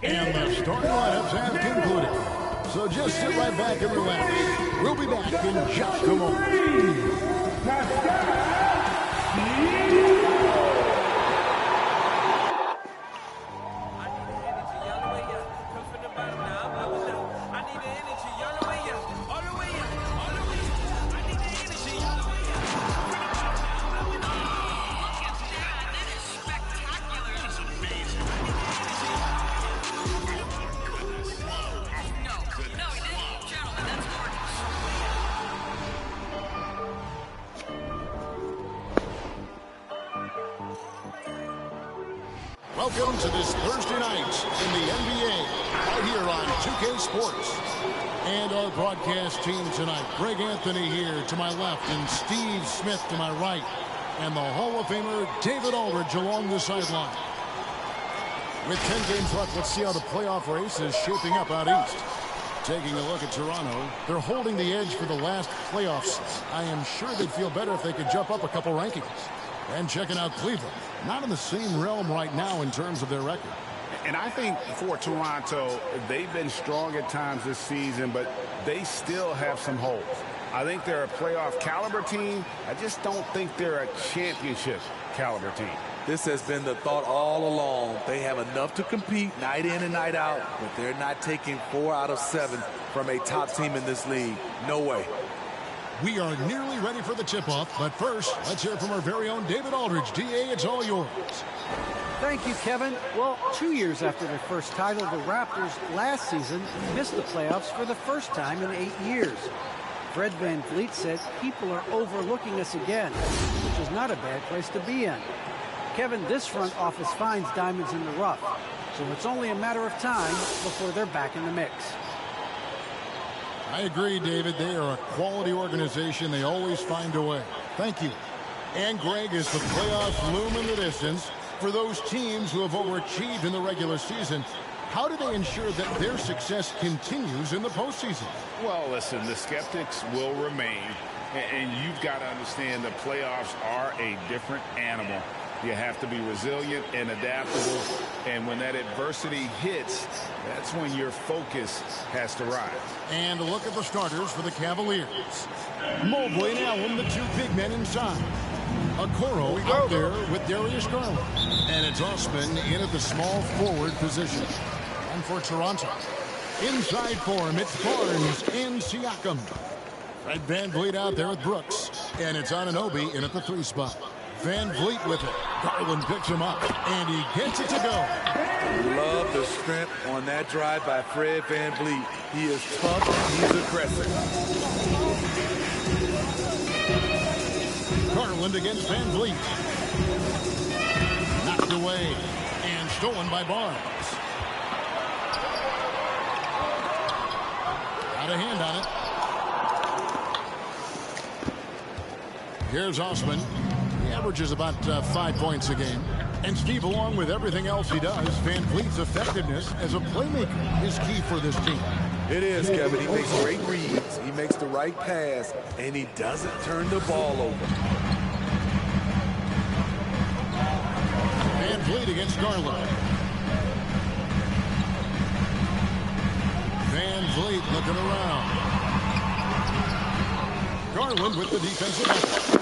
And the starting lineups have concluded. So just sit right back and relax. We'll be back in just a moment. Welcome to this Thursday night in the NBA, right here on 2K Sports. And our broadcast team tonight, Greg Anthony here to my left and Steve Smith to my right. And the Hall of Famer, David Aldridge, along the sideline. With 10 games left, let's see how the playoff race is shaping up out east. Taking a look at Toronto, they're holding the edge for the last playoffs. I am sure they'd feel better if they could jump up a couple rankings. And checking out Cleveland, not in the same realm right now in terms of their record. And I think for Toronto, they've been strong at times this season, but they still have some holes. I think they're a playoff caliber team. I just don't think they're a championship caliber team. This has been the thought all along. They have enough to compete night in and night out, but they're not taking 4 out of 7 from a top team in this league. No way. We are nearly ready for the tip-off, but first, let's hear from our very own David Aldridge. D.A., it's all yours. Thank you, Kevin. Well, 2 years after their first title, the Raptors last season missed the playoffs for the first time in 8 years. Fred VanVleet said people are overlooking us again, which is not a bad place to be in. Kevin, this front office finds diamonds in the rough, so it's only a matter of time before they're back in the mix. I agree, David. They are a quality organization. They always find a way. Thank you. And, Greg, as the playoffs loom in the distance, for those teams who have overachieved in the regular season, how do they ensure that their success continues in the postseason? Well, listen, the skeptics will remain, and you've got to understand the playoffs are a different animal. You have to be resilient and adaptable, and when that adversity hits, that's when your focus has to rise. And a look at the starters for the Cavaliers. Mobley and Allen, the two big men inside. Okoro out there with Darius Garland. And it's Osman in at the small forward position. And for Toronto, inside for him, it's Barnes and Siakam. Fred VanVleet out there with Brooks. And it's Anunoby in at the 3 spot. VanVleet with it. Garland picks him up, and he gets it to go. Love the strength on that drive by Fred VanVleet. He is tough and he's aggressive. Garland against VanVleet. Knocked away and stolen by Barnes. Got a hand on it. Here's Osman. He averages about 5 points a game. And Steve, along with everything else he does, VanVleet's effectiveness as a playmaker is key for this team. It is, Kevin. He makes great reads. He makes the right pass, and he doesn't turn the ball over. VanVleet against Garland. VanVleet looking around. Garland with the defensive effort.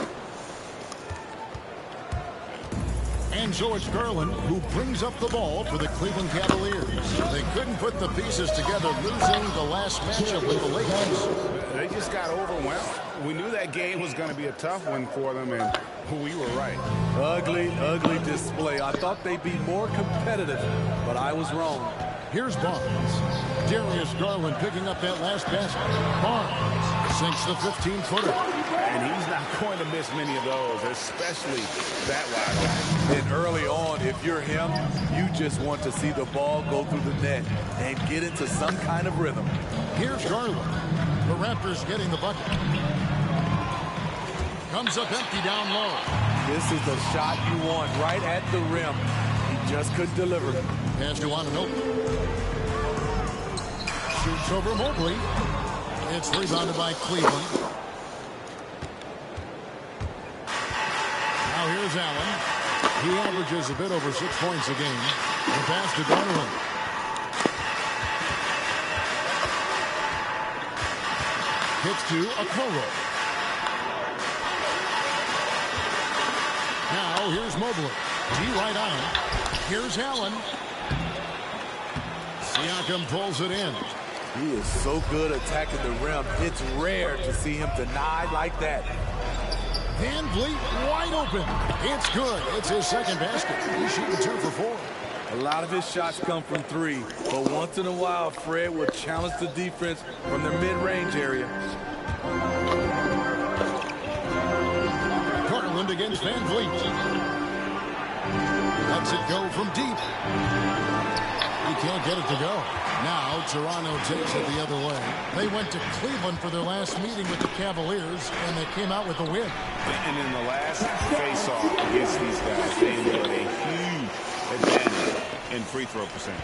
And so it's Garland who brings up the ball for the Cleveland Cavaliers. They couldn't put the pieces together, losing the last matchup with the Lakers. They just got overwhelmed. We knew that game was going to be a tough one for them, and We were right. Ugly, ugly display. I thought they'd be more competitive, but I was wrong. Here's Barnes. Darius Garland picking up that last basket. Barnes sinks the 15-footer. And he's not going to miss many of those, especially that wide. And early on, if you're him, you just want to see the ball go through the net and get into some kind of rhythm. Here's Garland. The Raptors getting the bucket. Comes up empty down low. This is the shot you want right at the rim. He just couldn't deliver. Pass to Anunoby. Shoots over Mobley. It's rebounded by Cleveland. Now here's Allen. He averages a bit over 6 points a game. The pass to Garland. Hits to Okoro. Now here's Mobley. G right on. Here's Allen. Siakam pulls it in. He is so good attacking the rim. It's rare to see him denied like that. Van Vliet wide open. It's good. It's his second basket. He's shooting 2 for 4. A lot of his shots come from 3, but once in a while, Fred will challenge the defense from the mid-range area. Garland against Van Vliet. Lets it go from deep. He can't get it to go. Now Toronto takes it the other way. They went to Cleveland for their last meeting with the Cavaliers, and they came out with a win. And in the last face-off against these guys, they had a huge advantage in free throw percentage.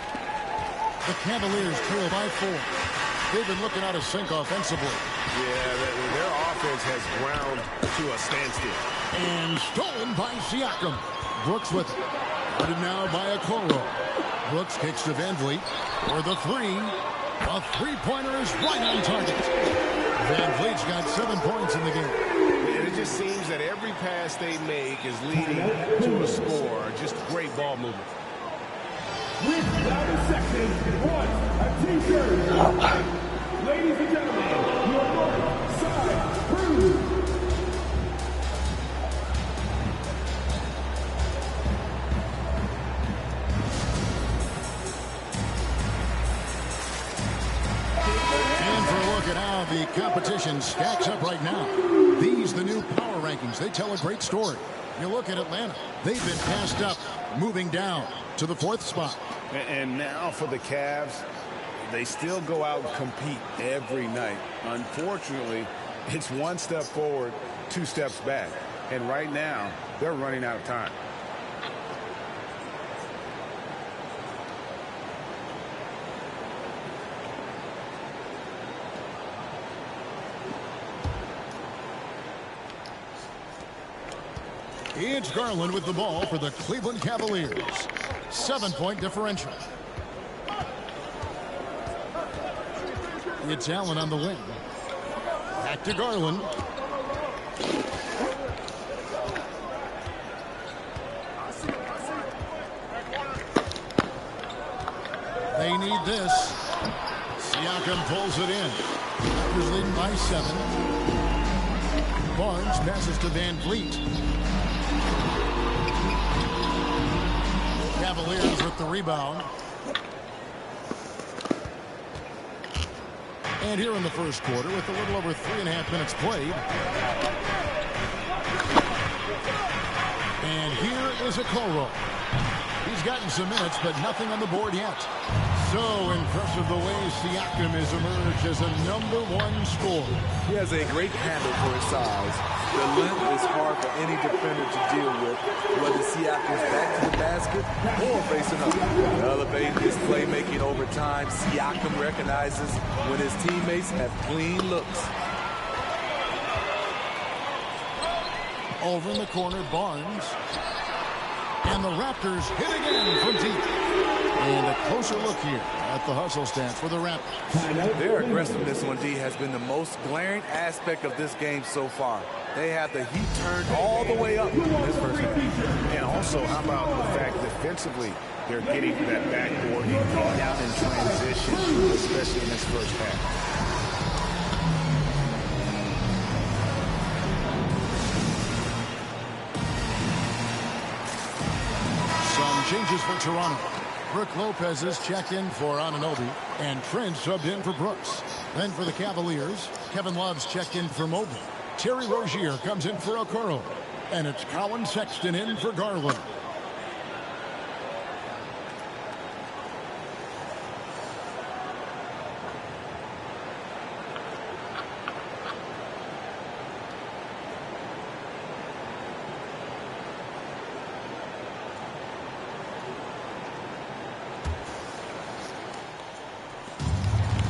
The Cavaliers trail by 4. They've been looking out of sync offensively. Yeah, their offense has ground to a standstill. And stolen by Siakam. Brooks with it. Guarded now by Okoro. Brooks kicks to Van Vliet for the 3. A three-pointer is right on target. Van Vliet's got 7 points in the game. And it just seems that every pass they make is leading to a score. Just great ball movement. With the section, a t-shirt. Ladies and gentlemen, your North Side Crew. And for a look at how the competition stacks up right now. These, the new power rankings, they tell a great story. You look at Atlanta. They've been passed up, moving down to the 4th spot. And now for the Cavs, they still go out and compete every night. Unfortunately, it's 1 step forward, 2 steps back. And right now, they're running out of time. It's Garland with the ball for the Cleveland Cavaliers. 7-point differential. It's Allen on the wing. Back to Garland. They need this. Siakam pulls it in. Raptors leading by 7. Barnes passes to Van Vliet. Cavaliers with the rebound. And here in the first quarter, with a little over 3.5 minutes played. And here is Okoro. He's gotten some minutes, but nothing on the board yet. So impressive the way Siakam has emerged as a #1 scorer. He has a great handle for his size. The length is hard for any defender to deal with, whether Siakam's back to the basket or facing up. Elevating his playmaking over time, Siakam recognizes when his teammates have clean looks. Over in the corner, Barnes. And the Raptors hit again from deep. And a closer look here at the hustle stance for the Raptors. Their aggressiveness on D has been the most glaring aspect of this game so far. They have the heat turned all the way up in this first half. And also, how about the fact defensively, they're getting that backboard and going out in transition, especially in this first half. changes for Toronto. Brook Lopez is checked in for Anunoby, and Trent subbed in for Brooks. Then for the Cavaliers, Kevin Love's checked in for Mobley. Terry Rozier comes in for Okoro, and it's Colin Sexton in for Garland.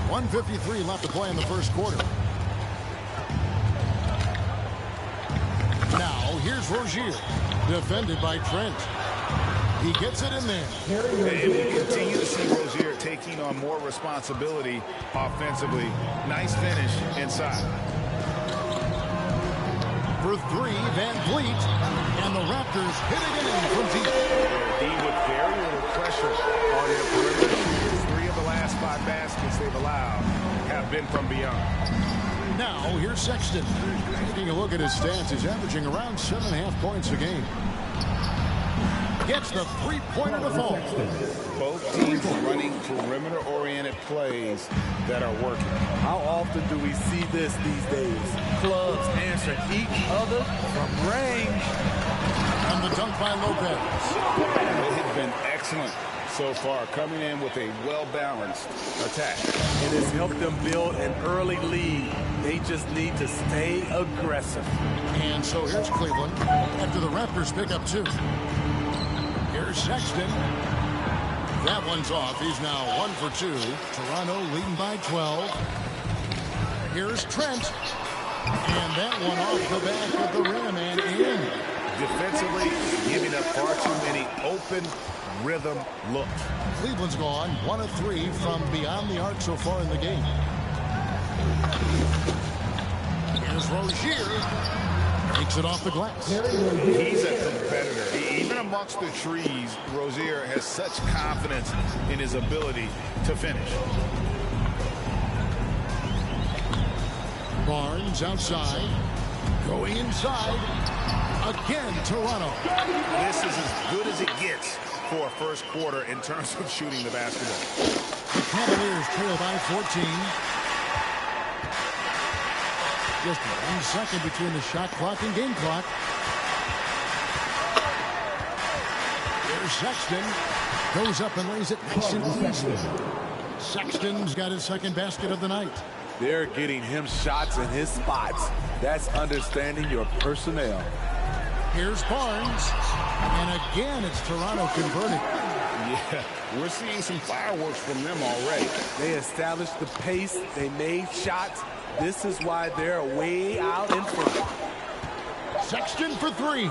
.153 left to play in the first quarter. Now, here's Rozier, defended by Trent. He gets it in there. And we continue to see Rozier taking on more responsibility offensively. Nice finish inside. For three, Van Vliet, and the Raptors hit again from deep. D with very little pressure on their perimeter shooters. 3 of the last 5 baskets they've allowed have been from beyond. Now, here's Sexton. Taking a look at his stats, he's averaging around 7.5 points a game. Gets the three-pointer to fall. Both teams running perimeter-oriented plays that are working. How often do we see this these days? Clubs answer each other from range. And the dunk by Lopez. It has been excellent so far, coming in with a well-balanced attack. It has helped them build an early lead. They just need to stay aggressive. And so here's Cleveland after the Raptors pick up 2. Here's Sexton. That one's off. He's now 1 for 2. Toronto leading by 12. Here's Trent. And that one off the back of the rim and in. Defensively, giving up far too many open rhythm looks. Cleveland's gone 1 of 3 from beyond the arc so far in the game. Here's Rozier. Takes it off the glass. He's a competitor. Even amongst the trees, Rozier has such confidence in his ability to finish. Barnes outside. Going inside. Again, Toronto. This is as good as it gets for a first quarter in terms of shooting the basketball. The Cavaliers trail by 14. Just 1 second between the shot clock and game clock. There's Sexton. Goes up and lays it nice and easy. Sexton's got his second basket of the night. They're getting him shots in his spots. That's understanding your personnel. Here's Barnes. And again, it's Toronto converting. Yeah, we're seeing some fireworks from them already. They established the pace. They made shots. This is why they're way out in front. Sexton for 3.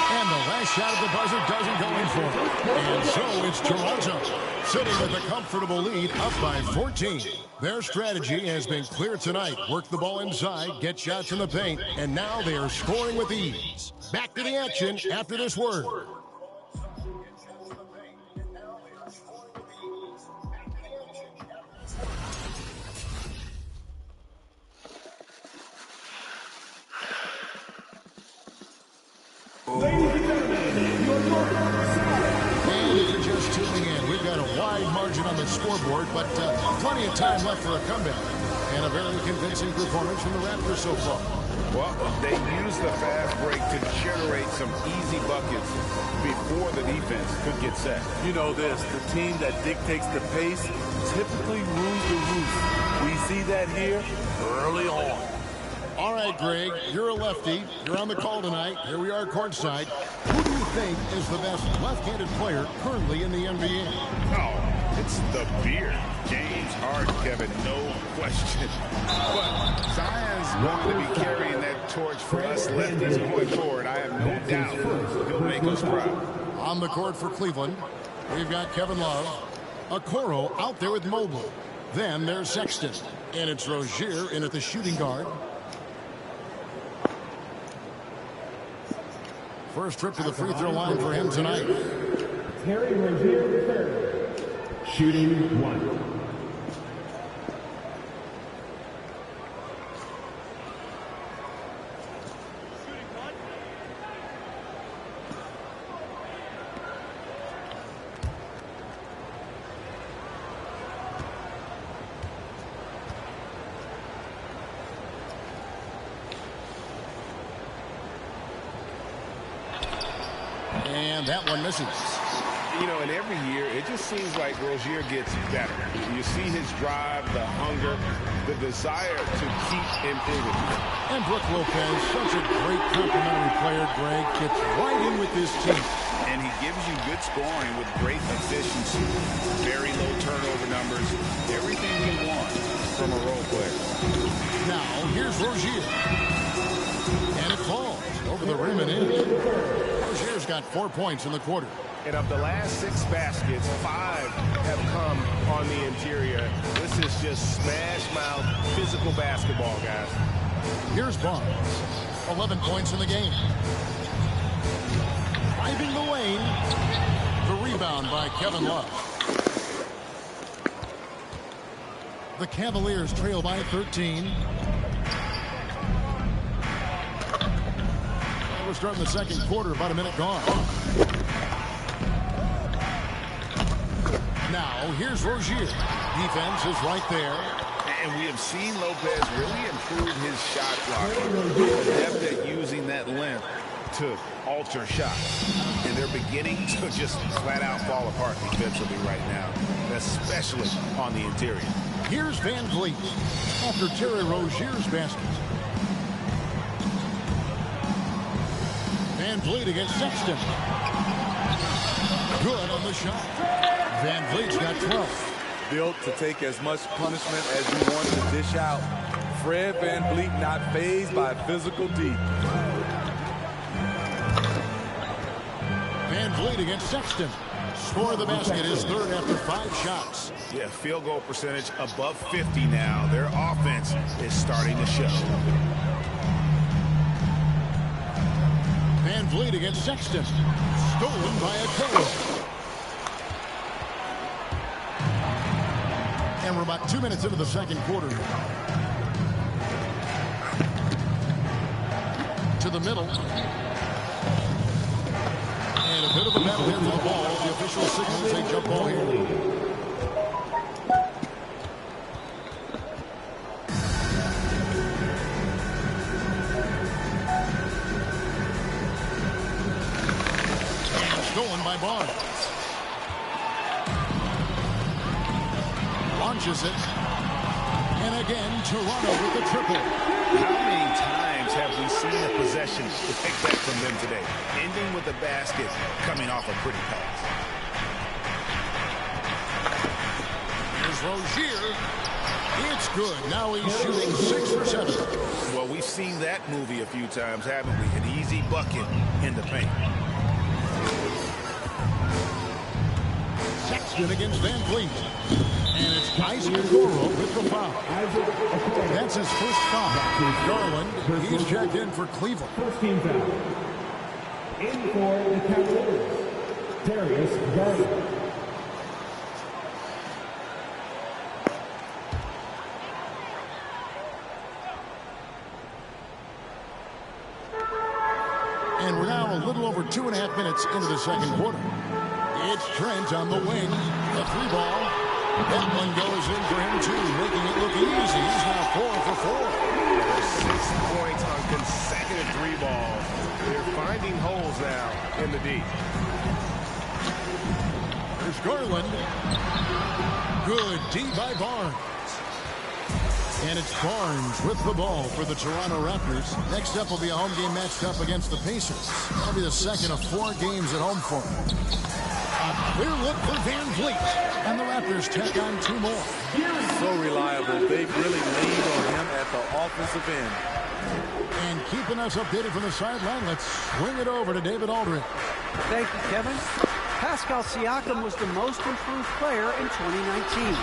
And the last shot of the buzzer doesn't go in for it. And so it's Toronto sitting with a comfortable lead up by 14. Their strategy has been clear tonight. Work the ball inside, get shots in the paint, and now they are scoring with ease. Back to the action after this word. Ladies and gentlemen, your North Side. And if you're just tuning in, we've got a wide margin on the scoreboard, but plenty of time left for a comeback. And a very convincing performance from the Raptors so far. Well, they used the fast break to generate some easy buckets before the defense could get set. You know this, the team that dictates the pace typically rules the roost. We see that here early on. All right, Greg, you're a lefty. You're on the call tonight. Here we are courtside. Who do you think is the best left-handed player currently in the NBA? Oh, it's the beard. James Harden, Kevin, no question. But Zion's going to be carrying that torch for us lefties going forward. I have no doubt he'll make us proud. On the court for Cleveland, we've got Kevin Love. Okoro out there with Mobley. Then there's Sexton. And it's Rozier in at the shooting guard. First trip to the free throw line for him tonight. Terry Rozier III, shooting 1. And that one misses. You know, and every year, it just seems like Rozier gets better. You see his drive, the hunger, the desire to keep improving. And Brook Lopez, such a great complimentary player, Greg, fits right in with this team. And he gives you good scoring with great efficiency, very low turnover numbers, everything you want from a role player. Now, here's Rozier. And it falls over the rim and in. Rozier's got 4 points in the quarter. And of the last 6 baskets, 5 have come on the interior. This is just smash-mouth physical basketball, guys. Here's Barnes. 11 points in the game. Driving the lane. The rebound by Kevin Love. The Cavaliers trail by 13. We're starting the second quarter, about a minute gone. Now, here's Rozier. Defense is right there. And we have seen Lopez really improve his shot blocking. Adept at using that length to alter shots. And they're beginning to just flat out fall apart defensively right now, especially on the interior. Here's Van Vliet after Terry Rozier's basket. Van Vliet against Sexton. Good on the shot. Van Vliet's got 12. Built to take as much punishment as you want to dish out. Fred Van Vliet not fazed by physical D. Van Vliet against Sexton. Score of the basket is third after 5 shots. Yeah, field goal percentage above 50 now. Their offense is starting to show. Van Vliet against Sexton. Stolen by Okoro. And we're about 2 minutes into the second quarter. To the middle. And a bit of a battle here for the ball. The official signals a jump ball here. Stolen by Barnes. Launches it. And again, Toronto with the triple. How many times have we seen a possession like that from them today? Ending with a basket, coming off a pretty pass. Here's Rozier. It's good. Now he's shooting 6 for 7. Well, we've seen that movie a few times, haven't we? An easy bucket in the paint. Sexton against Van Vliet. And it's Isaac Okoro with the foul. That's his first foul. Garland, he's checked in for Cleveland. First team foul. In for the Cavaliers, Darius Garland. And we're now a little over 2.5 minutes into the second quarter. It's Trent on the wing. The 3-ball. That one goes in for him, too, making it look easy. He's now 4 for 4. 6 points on consecutive 3 balls. They're finding holes now in the D. There's Garland. Good D by Barnes. And it's Barnes with the ball for the Toronto Raptors. Next up will be a home game matched up against the Pacers. That'll be the second of 4 games at home for him. A clear look for Van Vliet. And the Raptors tack on 2 more. So reliable. They've really leaned on him at the offensive end. And keeping us updated from the sideline, let's swing it over to David Aldridge. Thank you, Kevin. Pascal Siakam was the most improved player in 2019.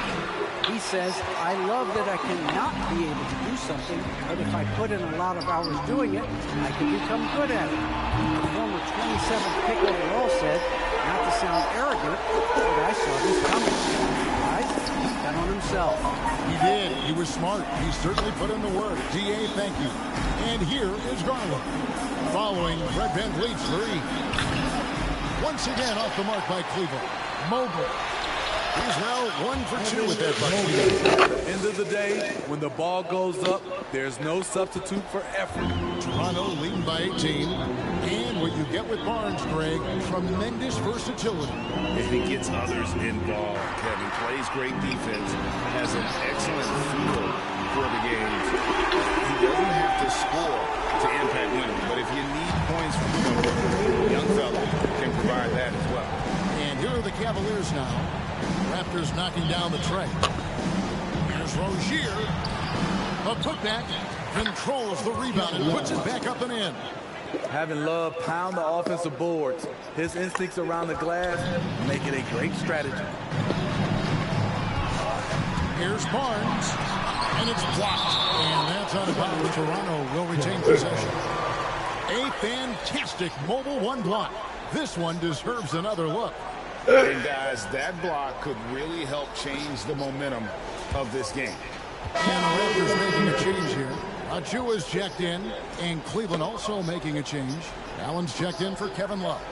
He says, I love that I cannot be able to do something, but if I put in a lot of hours doing it, I can become good at it. The former 27th pick overall said, not to sound arrogant, but I saw this coming. Guys, he's bet on himself. He did. He was smart. He certainly put in the work. D.A., thank you. And here is Garland. Following Fred Van Vliet's 3. Once again off the mark by Cleveland. Mobley. He's now 1 for 2 with that bucket. At the end of the day, when the ball goes up, there's no substitute for effort. Toronto leading by 18. And what you get with Barnes, Greg. Tremendous versatility. And he gets others involved, Kevin. Plays great defense, has an excellent feel for the games. He doesn't have to score to impact wins, but if you need points from him, young fella can provide that as well. And here are the Cavaliers now. Raptors knocking down the tray. Here's Rozier. A putback. Controls the rebound and puts it back up and in. Having Love pound the offensive boards, his instincts around the glass make it a great strategy. Here's Barnes, and it's blocked. And that's out of bounds. Toronto will retain possession. A fantastic mobile one block. This one deserves another look. And guys, that block could really help change the momentum of this game. And the Raptors making a change here. Achua's checked in, and Cleveland also making a change. Allen's checked in for Kevin Love.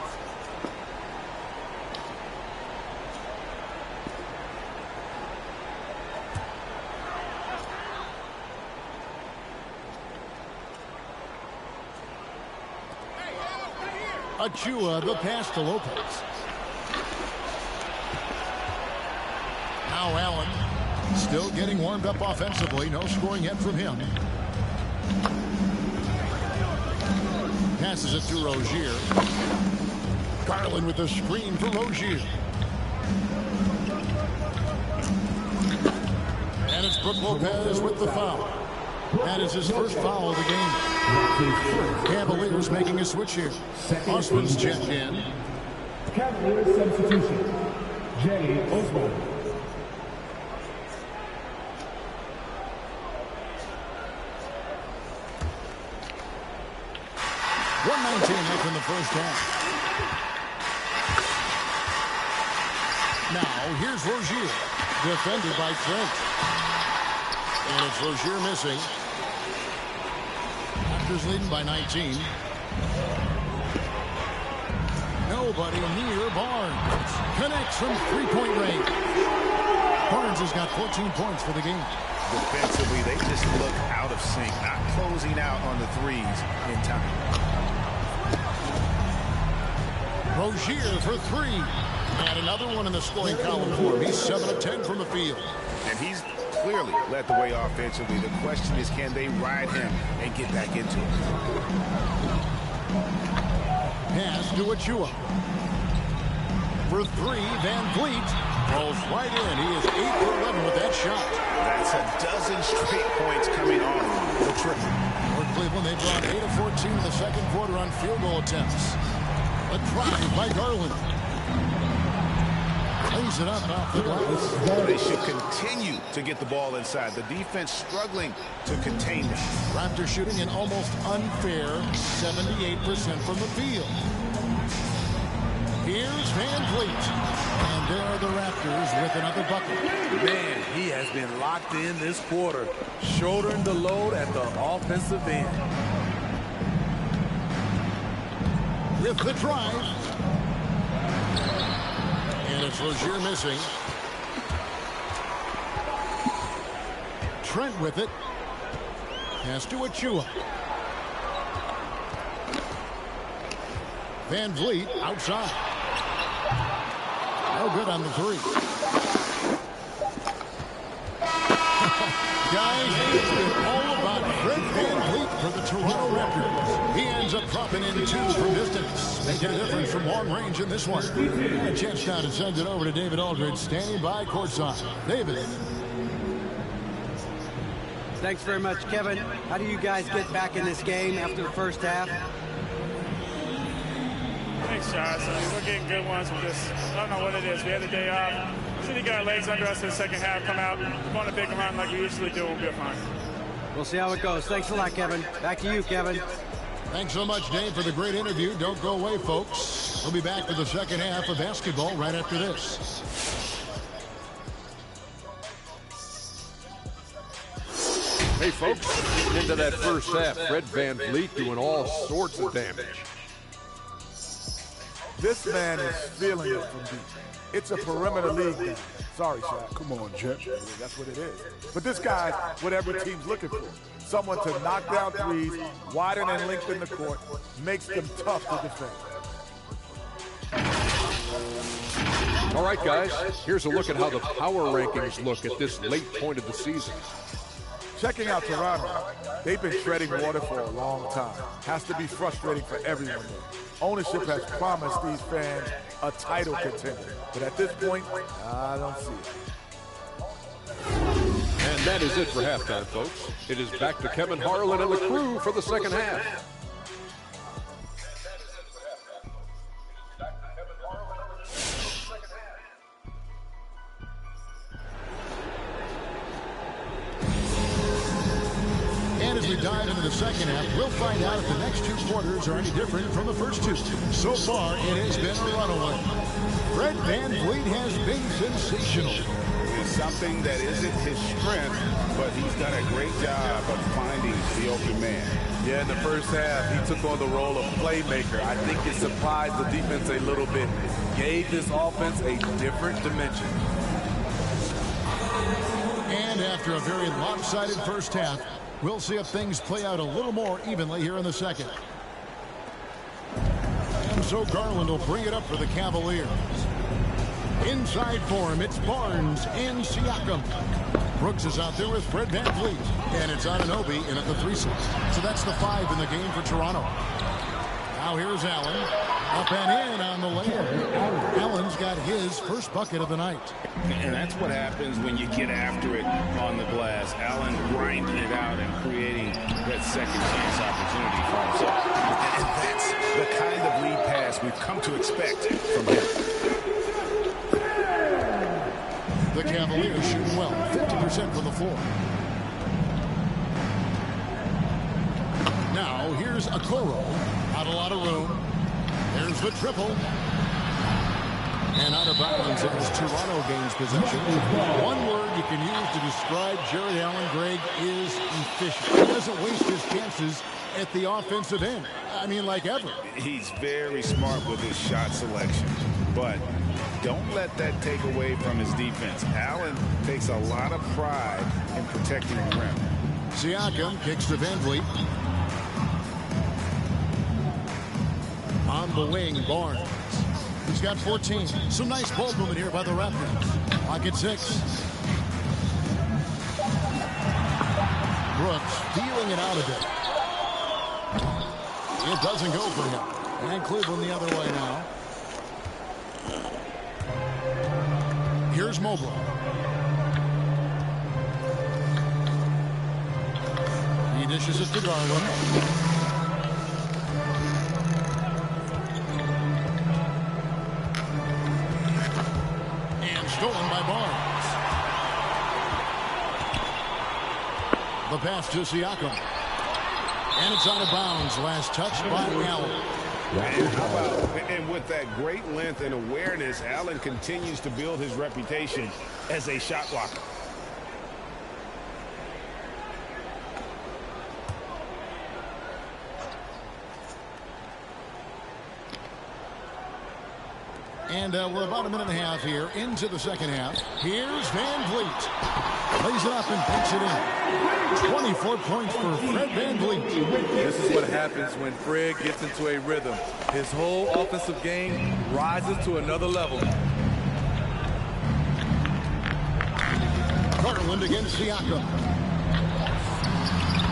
Achua, the pass to Lopez. Now Allen. Still getting warmed up offensively. No scoring yet from him. Passes it to Rozier. Garland with the screen for Rozier. And it's Brook Lopez with the foul. That is his first foul of the game. Cavaliers making a switch here. Osman's checked in. Cavaliers substitution. Jay Osman. 1:19 left in the first half. Now, here's Rozier. Defended by Trent. And it's Rozier missing. Raptors leading by 19. Nobody near Barnes. Connects from three-point range. Barnes has got 14 points for the game. Defensively, they just look out of sync, not closing out on the threes in time. Rozier for three. And another one in the scoring column for him. He's 7 of 10 from the field. And he's clearly led the way offensively. The question is, can they ride him and get back into it? Pass to Achua. For three, Van Vliet rolls right in. He is 8 for 11 with that shot. That's a dozen straight points coming off the triple. For Cleveland, they brought 8 of 14 in the second quarter on field goal attempts. A drive by Garland. Lays it up off the glass. They should continue to get the ball inside. The defense struggling to contain them. Raptors shooting an almost unfair 78% from the field. Here's Van Vliet. And there are the Raptors with another bucket. Man, he has been locked in this quarter, shouldering the load at the offensive end. With the drive. And it's Rozier missing. Trent with it. Pass to Achua. Van Vliet outside. No good on the three. Guys, it's been all about Fred Van Vliet for the Toronto Raptors. He ends up dropping in 2 from distance, making a difference from long range in this one. And a chance now to send it over to David Aldridge, standing by courtside. David. Thanks very much, Kevin. How do you guys get back in this game after the first half? Thanks, Josh. We're getting good ones. I don't know what it is. We had the day off. Should have got our legs under us in the second half, come out, go on a big run like we usually do, and we'll be fine. We'll see how it goes. Thanks a lot, Kevin. Back to you, Kevin. Thanks so much, Dave, for the great interview. Don't go away, folks. We'll be back for the second half of basketball right after this. Hey, folks, into that first half, Fred Van Vliet doing all sorts of damage. This man is feeling it from deep. It's a perimeter league now, Sorry, Shaq. Come on, Jet. That's what it is. But this guy's what every team's looking for. Someone to knock down threes, widen and lengthen the court, makes them tough to defend. All right, guys, here's a look at how the power rankings look at this late point of the season. Checking out Toronto, they've been treading water for a long time. Has to be frustrating for everyone there. Ownership has promised these fans a title contender, but at this point, I don't see it. And that is it for halftime, folks. It is back to Kevin Harlan and the crew for the second half. And as we dive into the second half, we'll find out if the next two quarters are any different from the first two. So far, it has been a runaway. Fred VanVleet has been sensational. It's something that isn't his strength, but he's done a great job of finding the open man. Yeah, in the first half, he took on the role of playmaker. I think it surprised the defense a little bit. Gave this offense a different dimension. And after a very lopsided first half, we'll see if things play out a little more evenly here in the second. And so Garland will bring it up for the Cavaliers. Inside for him, it's Barnes and Siakam. Brooks is out there with Fred VanVleet. And it's Anunoby in at the 3 slot. So that's the 5 in the game for Toronto. Now here's Allen. Up and in on the layup. Allen's got his first bucket of the night. And that's what happens when you get after it on the glass. Allen grinding it out and creating that second chance opportunity for himself. And that's the kind of lead pass we've come to expect from him. The Cavaliers shooting well, 50% from the floor. Now here's Okoro. Not a lot of room. There's the triple. And out of bounds, it was Toronto gains possession. One word you can use to describe Jared Allen, Greg, is efficient. He doesn't waste his chances at the offensive end. I mean, like ever. He's very smart with his shot selection, but don't let that take away from his defense. Allen takes a lot of pride in protecting the rim. Siakam kicks to VanVleet. On the wing, Barnes. He's got 14. Some nice ball movement here by the Raptors. Pocket 6. Brooks feeling it out a bit. It doesn't go for him. And Cleveland the other way now. Here's Mobley. He dishes it to Garland. Stolen by Barnes. The pass to Siakam. And it's out of bounds. Last touch by Allen. And with that great length and awareness, Allen continues to build his reputation as a shot blocker. And we're about a minute and a half here into the second half. Here's VanVleet. Lays it up and banks it in. 24 points for Fred VanVleet. This is what happens when Fred gets into a rhythm. His whole offensive game rises to another level. Garland against Siakam.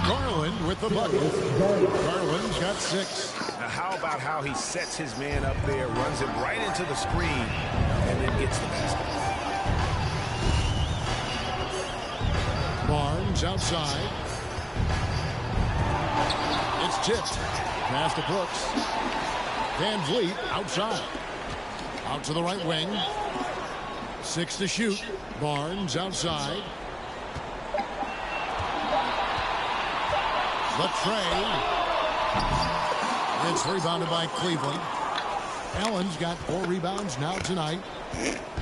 Garland with the bucket. Garland's got 6. Now, how about how he sets his man up there, runs him right into the screen, and then gets the basket. Barnes outside. It's tipped. Pass to Brooks. VanVleet outside. Out to the right wing. 6 to shoot. Barnes outside. The tray. It's rebounded by Cleveland. Allen's got 4 rebounds now tonight.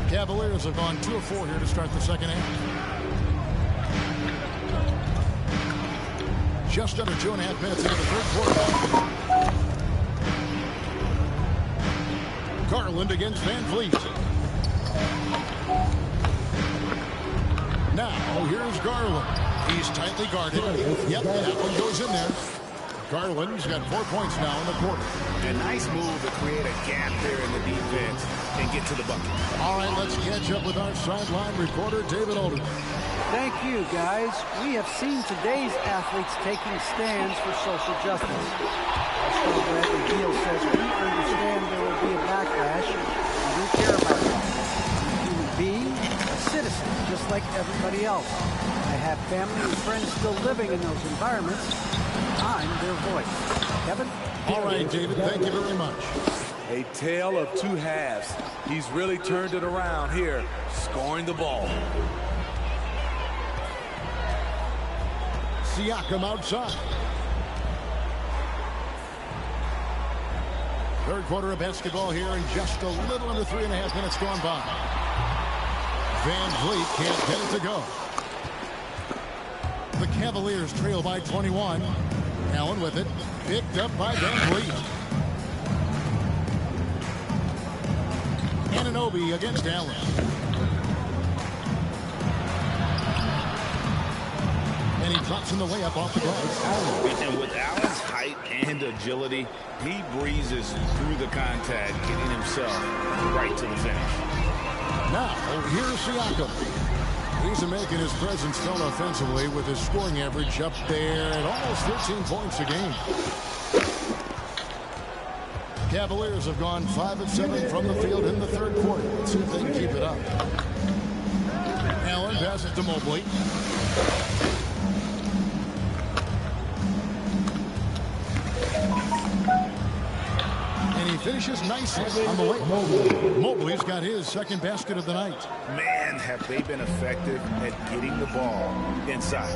Cavaliers have gone 2 of 4 here to start the second half. Just under 2.5 minutes into the third quarter. Garland against VanVleet. Now, here's Garland. He's tightly guarded. Yep, that one goes in there. Garland's got 4 points now in the quarter. A nice move to create a gap there in the defense and get to the bucket. All right, let's catch up with our sideline reporter, David Olden. Thank you, guys. We have seen today's athletes taking stands for social justice. Our star Bradley Beal says we understand there will be a backlash, and we care about that. I'm a human being, a citizen, just like everybody else. I have family and friends still living in those environments. I'm their voice. Kevin? All right, David, thank you very much. A tale of two halves. He's really turned it around here, scoring the ball. Siakam outside. Third quarter of basketball here in just a little under 3.5 minutes gone by. Van Vliet can't get it to go. The Cavaliers trail by 21. Allen with it. Picked up by Van Vliet. Anunoby against Allen. And he drops in the layup off the glass. And with Allen's height and agility, he breezes through the contact, getting himself right to the finish. Now, here's Siakam. He's making his presence felt offensively with his scoring average up there at almost 13 points a game. Cavaliers have gone 5 of 7 from the field in the third quarter. Let's see if they can keep it up. Allen passes to Mobley. And he finishes nicely on the way. Mobley's got his second basket of the night. Man, have they been effective at getting the ball inside.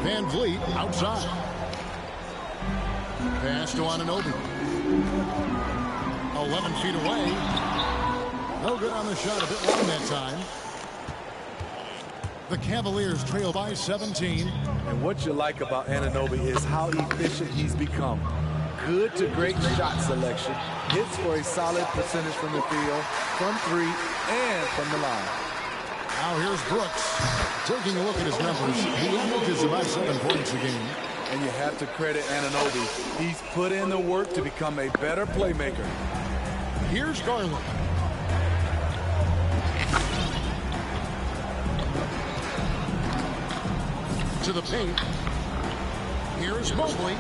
Van Vliet outside. Pass to Anunoby. 11 feet away. No good on the shot, a bit long that time. The Cavaliers trail by 17. And what you like about Anunoby is how efficient he's become. Good to great shot selection. Hits for a solid percentage from the field, from three, and from the line. Now here's Brooks. Taking a look at his numbers, he averages about 7 points a game. And you have to credit Anunoby. He's put in the work to become a better playmaker. Here's Garland. To the paint. Here's Mobley.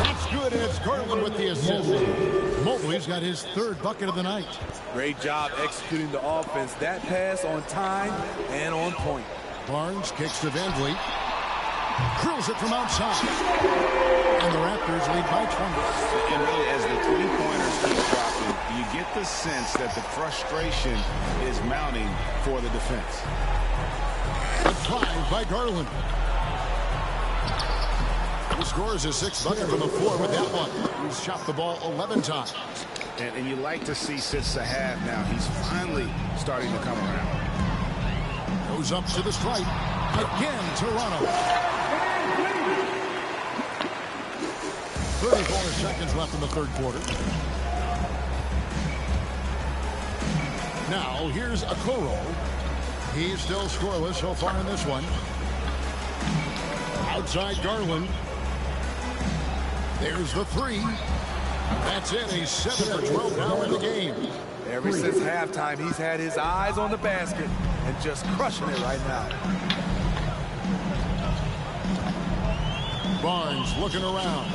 That's good, and it's Garland with the assist. Mobley's got his third bucket of the night. Great job executing the offense. That pass on time and on point. Barnes kicks to Van Vliet. Drills it from outside. And the Raptors lead by 20. And really, as the three-pointers keep dropping, you get the sense that the frustration is mounting for the defense. A drive by Garland. He scores his sixth bucket from the floor with that one. He's shot the ball 11 times. And you like to see since the half now, he's finally starting to come around. Goes up to the stripe. Again, Toronto. 34 seconds left in the third quarter. Now, here's Okoro. He's still scoreless so far in this one. Outside Garland. There's the three. That's it. He's 7 for 12 now in the game. Ever since halftime, he's had his eyes on the basket and just crushing it right now. Barnes looking around.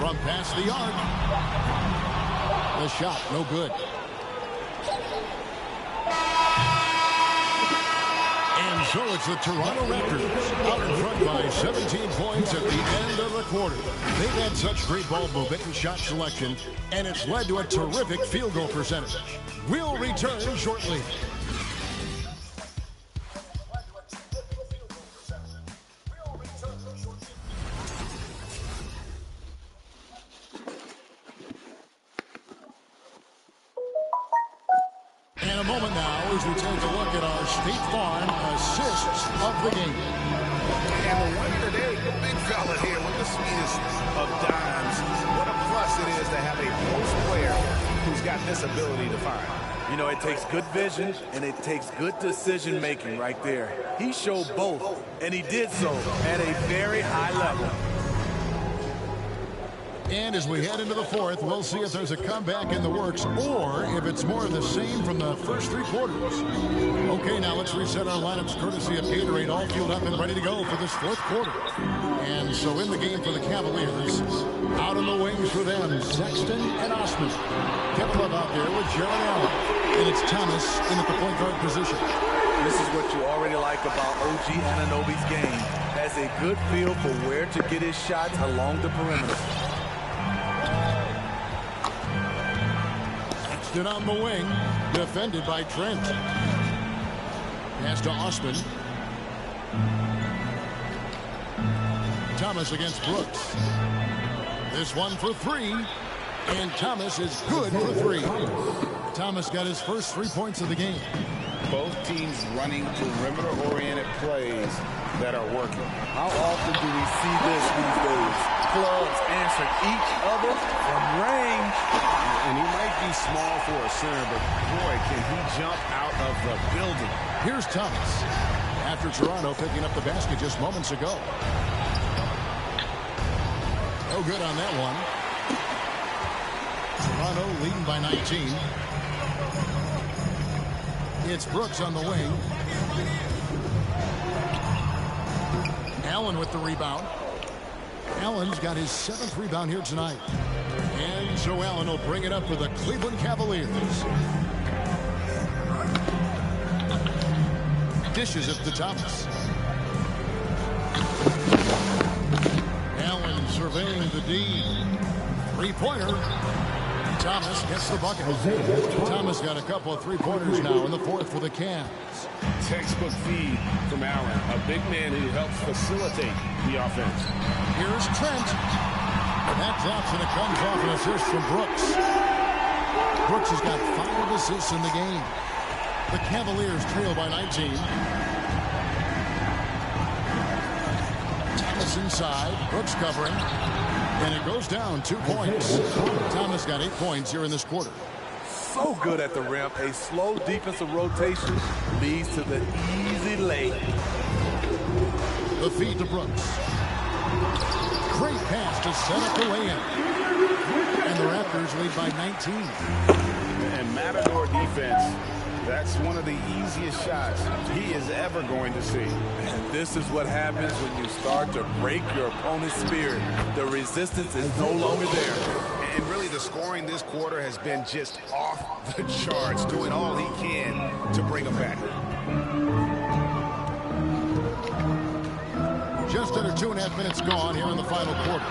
From past the arc. The shot, no good. And so it's the Toronto Raptors out in front by 17 points at the end of the quarter. They've had such great ball movement and shot selection, and it's led to a terrific field goal percentage. We'll return shortly. In a moment now as we take a look at our State Farm assists of the game. And the one today, the big fella here with the sweetest of dimes. What a plus it is to have a post player who's got this ability to find. You know, it takes good vision and it takes good decision making right there. He showed both, and he did so at a very high level. And as we head into the fourth, we'll see if there's a comeback in the works or if it's more of the same from the first three quarters. Okay, now let's reset our lineups courtesy of Gatorade, all fueled up and ready to go for this fourth quarter. And so in the game for the Cavaliers, out on the wings for them, Sexton and Osman. Kevin Love out there with Jarrett Allen. And it's Thomas in at the point guard position. This is what you already like about OG Anunoby's game. Has a good feel for where to get his shots along the perimeter. Sexton on the wing, defended by Trent. Pass to Osman. Thomas against Brooks. This one for three, and Thomas is good for three. Thomas got his first 3 points of the game. Both teams running perimeter-oriented plays that are working. How often do we see this these days? Clubs answer each other from range. And he might be small for a center, but boy, can he jump out of the building. Here's Thomas after Toronto picking up the basket just moments ago. No good on that one. Toronto leading by 19. It's Brooks on the wing. Allen with the rebound. Allen's got his 7th rebound here tonight. And so Allen will bring it up for the Cleveland Cavaliers. Dishes it to Thomas. Allen surveying the D. Three-pointer. Thomas gets the bucket. Thomas got a couple of three-pointers now in the fourth for the Cavs. Textbook feed from Allen, a big man who helps facilitate the offense. Here's Trent. That drops and it comes off an assist from Brooks. Brooks has got 5 assists in the game. The Cavaliers trail by 19. Thomas inside. Brooks covering. And it goes down 2 points. Thomas got 8 points here in this quarter. So good at the rim. A slow defensive rotation leads to the easy lay. The feed to Brooks. Great pass to set up the lay-in. And the Raptors lead by 19. And Matador defense, that's one of the easiest shots he is ever going to see. And this is what happens when you start to break your opponent's spirit. The resistance is no longer there. And really the scoring this quarter has been just off the charts, doing all he can to bring them back. Just under 2.5 minutes gone here in the final quarter.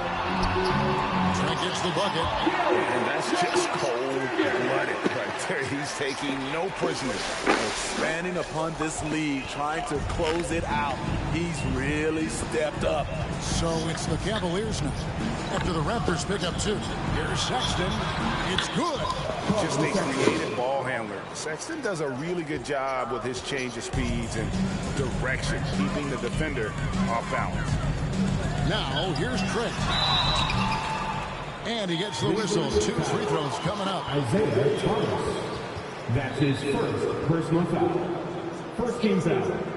Trent gets the bucket. And that's just cold-blooded right there. He's taking no prisoners. Expanding upon this lead, trying to close it out. He's really stepped up. So it's the Cavaliers now. After the Raptors pick up 2. Here's Sexton. It's good. Just a creative ball handler. Sexton does a really good job with his change of speeds and direction, keeping the defender off balance. Now, here's Trent. And he gets the whistle. 2 free throws coming up. Isaiah Thomas. That's his first personal foul. First team foul.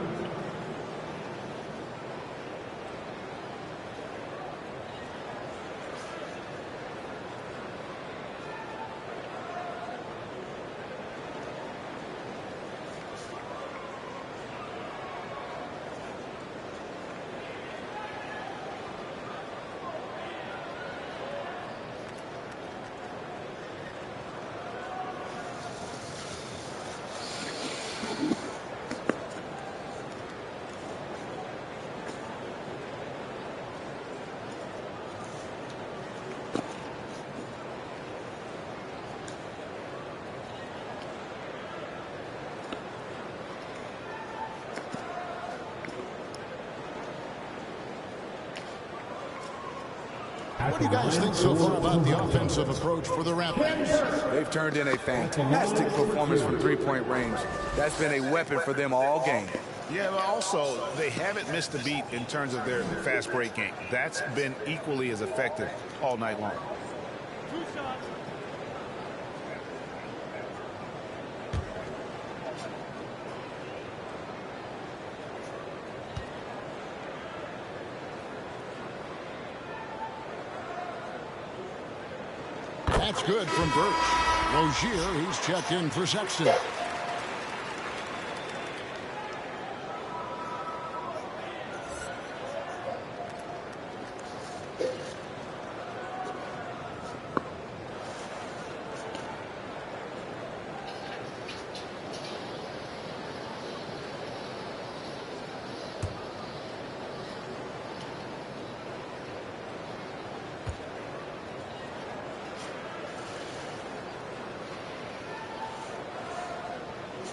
What do you guys think so far about the offensive approach for the Raptors? They've turned in a fantastic performance from three-point range. That's been a weapon for them all game. Yeah, but also, they haven't missed a beat in terms of their fast break game. That's been equally as effective all night long. That's good from Birch. Rozier, he's checked in for Sexton.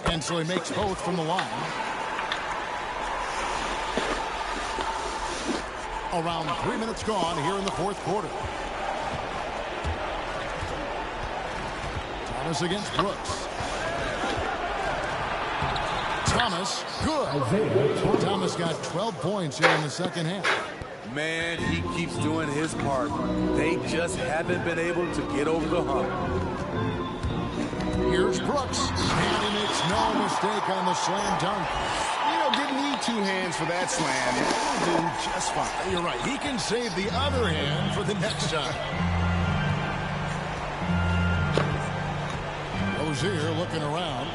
And so he makes both from the line. Around 3 minutes gone here in the fourth quarter. Thomas against Brooks. Thomas, good. Thomas got 12 points here in the second half. Man, he keeps doing his part. They just haven't been able to get over the hump. Here's Brooks, and he makes no mistake on the slam dunk. You know, didn't need two hands for that slam. He'll do just fine. You're right. He can save the other hand for the next time. Rozier looking around.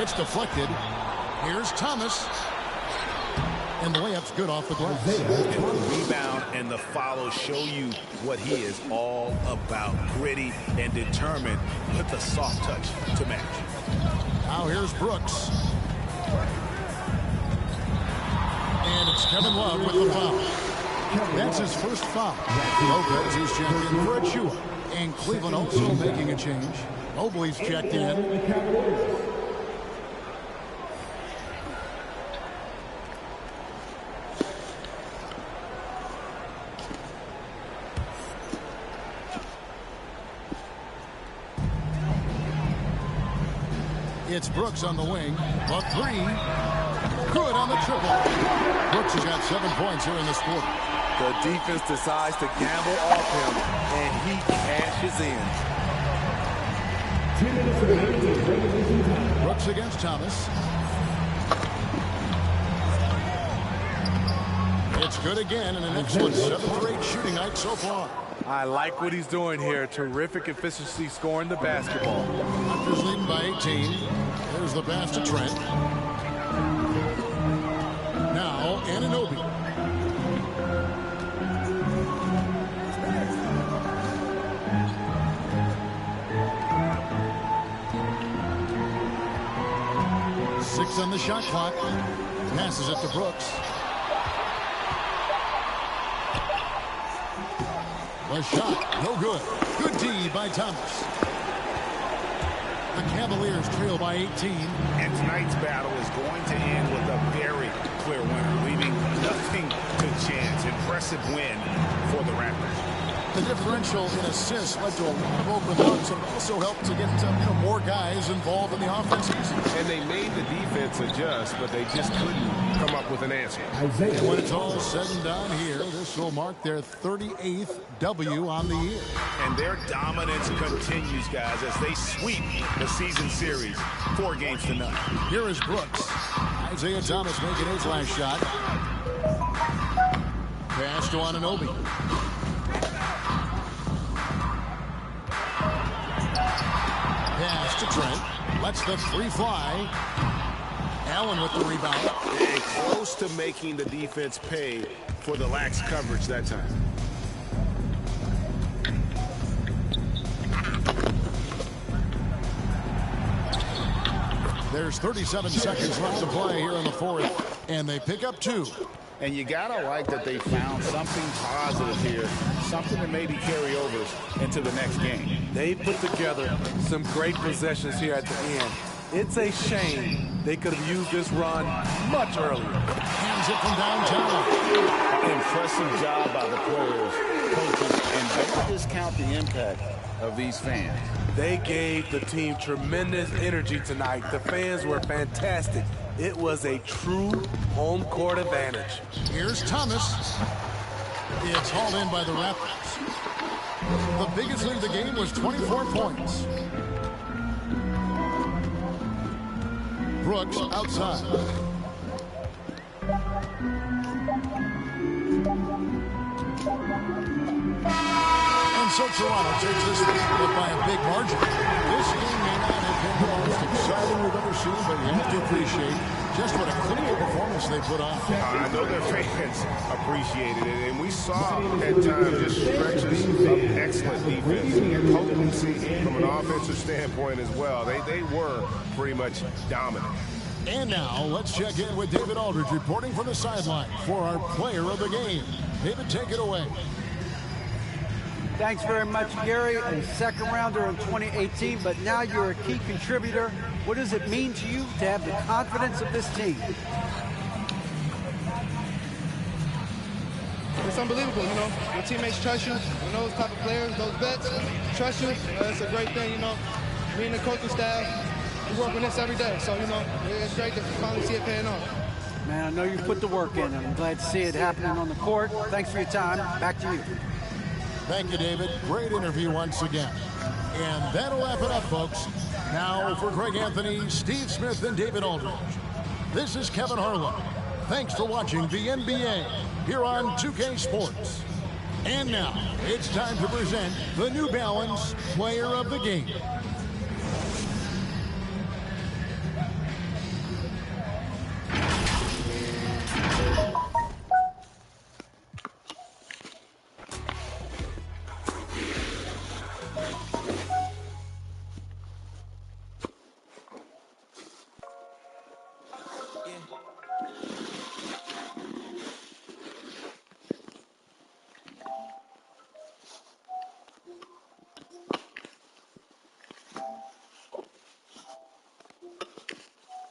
It's deflected. Here's Thomas. And the layup's good off the glass. And the rebound and the follow show you what he is all about. Gritty and determined with the soft touch to match. Now here's Brooks. And it's Kevin Love with the foul. That's his first foul. Lopez is checked in for Achua. And Cleveland also making a change. Mobley's checked in. It's Brooks on the wing. A three. Good on the triple. Brooks has got 7 points here in this quarter. The defense decides to gamble off him, and he cashes in. Brooks against Thomas. It's good again, and an excellent 7 for 8 shooting night so far. I like what he's doing here. Terrific efficiency scoring the basketball. Raptors leading by 18. There's the pass to Trent. Now, Anunoby. Six on the shot clock. Passes it to Brooks. A shot, no good. Good D by Thomas. The Cavaliers trail by 18. And tonight's battle is going to end with a very clear winner, leaving nothing to chance. Impressive win for the Raptors. The differential in assists led to a lot of open looks and also helped to get more guys involved in the offense. And they made the defense adjust, but they just couldn't come up with an answer. And when it's all said and done here, this will mark their 38th W on the year. And their dominance continues, guys, as they sweep the season series 4 games to none. Here is Brooks. Isaiah Thomas making his last shot. Pass to Anunoby. Pass to Trent. Lets the three fly. Allen with the rebound. And close to making the defense pay for the lax coverage that time. There's 37 seconds left to play here in the fourth, and they pick up 2. And you gotta like that they found something positive here, something that maybe carry overs into the next game. They put together some great possessions here at the end. It's a shame they could have used this run much earlier. Hands it from downtown. Impressive job by the players, coaches, And don't discount the impact of these fans. They gave the team tremendous energy tonight. The fans were fantastic. It was a true home court advantage. Here's Thomas. It's hauled in by the Raptors. The biggest lead of the game was 24 points. Brooks outside. And so Toronto takes this lead, but by a big margin. This game may not have been the most exciting we've ever seen, but you have to appreciate just what a clinical performance they put on. I know their fans appreciated it, and we saw at times just stretches of excellent defense and potency from an offensive standpoint as well. They were pretty much dominant. And now let's check in with David Aldridge reporting from the sideline for our player of the game. David, take it away. Thanks very much, Gary. A second rounder in 2018, but now you're a key contributor. What does it mean to you to have the confidence of this team? It's unbelievable, you know. Your teammates trust you. You know, those type of players, those vets trust you. It's a great thing, you know. Me and the coaching staff, we work on this every day. So, you know, it's great to finally see it paying off. Man, I know you put the work in, and I'm glad to see it happening on the court. Thanks for your time. Back to you. Thank you, David. Great interview once again. And that'll wrap it up, folks. Now for Greg Anthony, Steve Smith, and David Aldridge. This is Kevin Harlan. Thanks for watching the NBA here on 2K Sports. And now it's time to present the New Balance Player of the Game.